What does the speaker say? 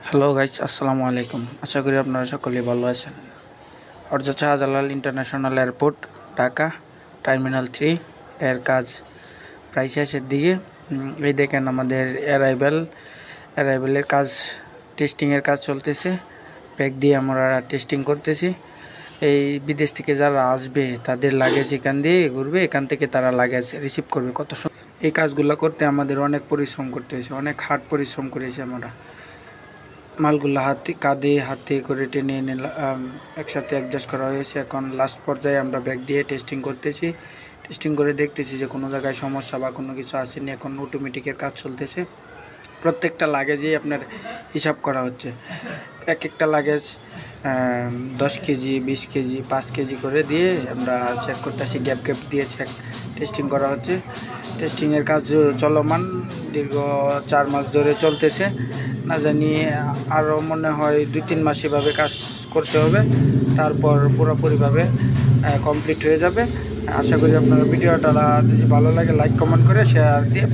Hello guys, আসসালামু আলাইকুম। আশা করি আপনারা সকলেই ভালো আছেন। Hazrat Shahjalal international airport, Dhaka, terminal 3 এর কাজ প্রায় শেষের দিকে। এই দেখেন আমাদের অ্যারাইভেলের কাজ, টেস্টিংয়ের কাজ চলতেছে। ব্যাগ দিয়ে আমরা টেস্টিং করতেছি। এই বিদেশ থেকে যারা আসবে তাদের লাগেজ এখান দিয়ে ঘুরবে, এখান থেকে তারা লাগেজ রিসিভ করবে। এই কাজগুলো করতে আমাদের অনেক পরিশ্রম করতে হয়েছে, অনেক হার্ড পরিশ্রম করেছি আমরা। মালগুলো হাতে করে টেনে এনে একসাথে অ্যাডজাস্ট করা হয়েছে। এখন লাস্ট পর্যায়ে আমরা ব্যাগ দিয়ে টেস্টিং করতেছি। টেস্টিং করে দেখতেছি যে কোনো জায়গায় সমস্যা বা কোনো কিছু আসেনি। এখন অটোমেটিকের কাজ চলতেছে। প্রত্যেকটা লাগেজেই আপনার হিসাব করা হচ্ছে। এক একটা লাগেজ 10 কেজি, 20 কেজি, 5 কেজি করে দিয়ে আমরা চেক করতেছি। গ্যাপ দিয়ে টেস্টিং করা হচ্ছে। টেস্টিংয়ের কাজ চলমান, দীর্ঘ 4 মাস ধরে চলতেছে। না জানি আরও মনে হয় 2-3 মাস এভাবে কাজ করতে হবে, তারপর পুরোপুরিভাবে কমপ্লিট হয়ে যাবে। আশা করি আপনারা ভিডিওটা যদি ভালো লাগে লাইক কমেন্ট করে শেয়ার দিয়ে